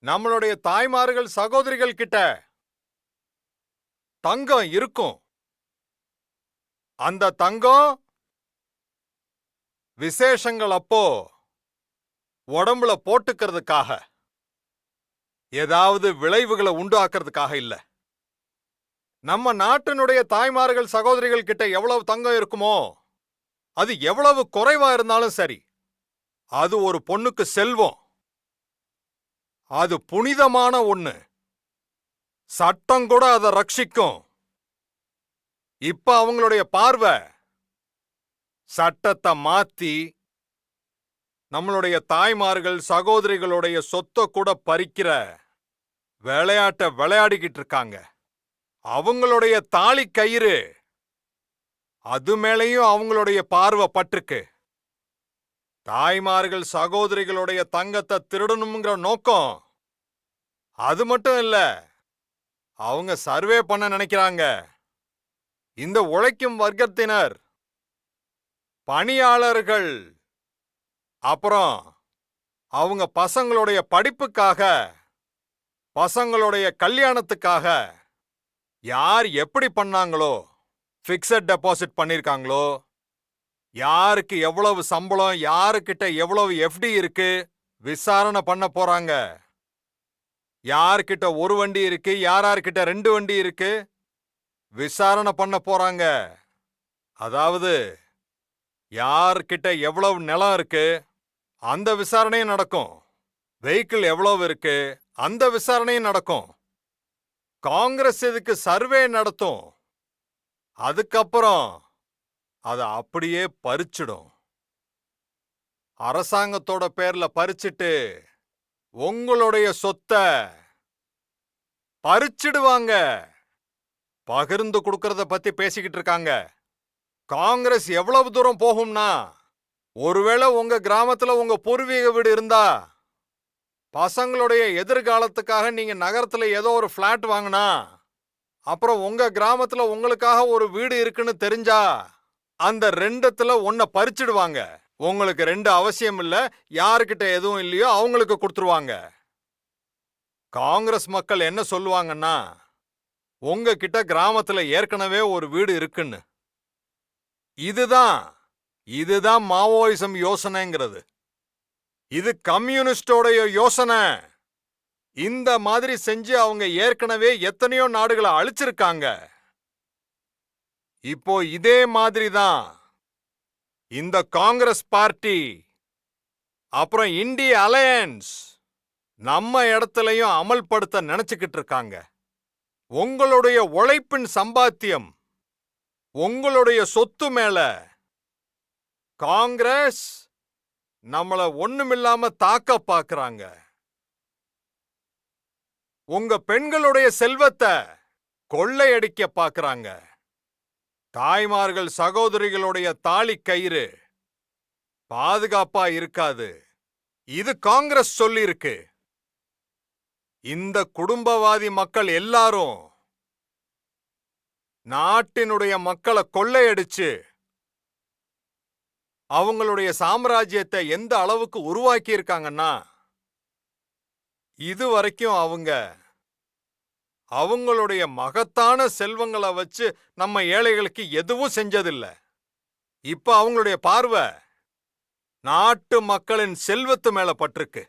நம்மளுடைய தாய்மார்கள் சகோதரிகள் கிட்ட தங்கம் இருக்கும். அந்த தங்கம் விசேஷங்கள் அப்போ உடம்புல போட்டுக்கிறதுக்காக, ஏதாவது விளைவுகளை உண்டாக்குறதுக்காக இல்ல. நம்ம நாட்டினுடைய தாய்மார்கள் சகோதரிகள் கிட்ட எவ்வளவு தங்கம் இருக்குமோ, அது எவ்வளவு குறைவா இருந்தாலும் சரி, அது ஒரு பொண்ணுக்கு செல்வம். அது புனிதமான ஒண்ணு. சட்டம் கூட அதை ரட்சிக்கும். இப்ப அவங்களுடைய பார்வை சட்டத்தை மாத்தி நம்மளுடைய தாய்மார்கள் சகோதரிகளுடைய சொத்தை கூட பறிக்கிற விளையாட்டை விளையாடிக்கிட்டு இருக்காங்க. அவங்களுடைய தாலி கயிறு அது மேலையும் அவங்களுடைய பார்வை பட்டிருக்கு. தாய்மார்கள் சகோதரிகளுடைய தங்கத்தை திருடணுங்கிற நோக்கம் அது மட்டும் இல்ல, அவங்க சர்வே பண்ண நினைக்கிறாங்க. இந்த உழைக்கும் வர்க்கத்தினர், பணியாளர்கள், அப்புறம் அவங்க பசங்களுடைய படிப்புக்காக, பசங்களுடைய கல்யாணத்துக்காக யார் எப்படி பண்ணாங்களோ, பிக்ஸட் டெபாசிட் பண்ணிருக்காங்களோ, யாருக்கு எவ்வளவு சம்பளம், யாருக்கிட்ட எவ்வளவு எஃப்டி இருக்கு விசாரணை பண்ண போறாங்க. யார்கிட்ட ஒரு வண்டி இருக்கு, யார்கிட்ட 2 வண்டி இருக்கு விசாரணை பண்ண போறாங்க. அதாவது யார்கிட்ட எவ்வளவு நிலம் இருக்கு அந்த விசாரணையும் நடக்கும். வெஹிக்கிள் எவ்வளவு இருக்கு அந்த விசாரணையும் நடக்கும். காங்கிரஸ் இதுக்கு சர்வே நடத்தும். அதுக்கப்புறம் அதை அப்படியே பறிச்சிடும். அரசாங்கத்தோட பேர்ல பறிச்சிட்டு உங்களுடைய சொத்தை பறிச்சிடுவாங்க. பகிர்ந்து கொடுக்கறத பத்தி பேசிக்கிட்டு இருக்காங்க. காங்கிரஸ் எவ்வளவு தூரம் போகும்னா, ஒருவேளை உங்க கிராமத்துல உங்க பூர்வீக வீடு இருந்தா, பசங்களுடைய எதிர்காலத்துக்காக நீங்க நகரத்துல ஏதோ ஒரு பிளாட் வாங்கினா, அப்புறம் உங்க கிராமத்துல உங்களுக்காக ஒரு வீடு இருக்குன்னு தெரிஞ்சா, அந்த 2த்துல ஒன்ன பறிச்சிடுவாங்க. உங்களுக்கு 2 அவசியம் இல்ல, யாருக்கிட்ட எதுவும் இல்லையோ அவங்களுக்கு கொடுத்துருவாங்க. காங்கிரஸ் மக்கள் என்ன சொல்லுவாங்கன்னா, உங்ககிட்ட கிராமத்துல ஏற்கனவே ஒரு வீடு இருக்குன்னு. இதுதான் மாவோயிசம் யோசனைங்கிறது. இது கம்யூனிஸ்டோடைய யோசனை. இந்த மாதிரி செஞ்சு அவங்க ஏற்கனவே எத்தனையோ நாடுகளை அழிச்சிருக்காங்க. இப்போ இதே மாதிரி தான் இந்த காங்கிரஸ் பார்ட்டி, அப்புறம் இந்திய அலையன்ஸ் நம்ம இடத்துலயும் அமல்படுத்த நினைச்சுக்கிட்டு இருக்காங்க. உங்களுடைய உழைப்பின் சம்பாத்தியம், உங்களுடைய சொத்து மேல காங்கிரஸ் நம்மள ஒண்ணுமில்லாம தாக்க பாக்குறாங்க. உங்க பெண்களுடைய செல்வத்தை கொள்ளையடிக்க பாக்குறாங்க. தாய்மார்கள் சகோதரிகளுடைய தாலி கயிறு பாதுகாப்பா இருக்காது. இது காங்கிரஸ் சொல்லிருக்கு. இந்த குடும்பவாதி மக்கள் எல்லாரும் நாட்டினுடைய மக்களை கொள்ளையடிச்சு அவங்களுடைய சாம்ராஜ்யத்தை எந்த அளவுக்கு உருவாக்கி இருக்காங்கன்னா, இதுவரைக்கும் அவங்களுடைய மகத்தான செல்வங்களை வச்சு நம்ம ஏழைகளுக்கு எதுவும் செஞ்சதில்லை. இப்ப அவங்களுடைய பார்வை நாட்டு மக்களின் செல்வத்து மேல பட்டிருக்கு.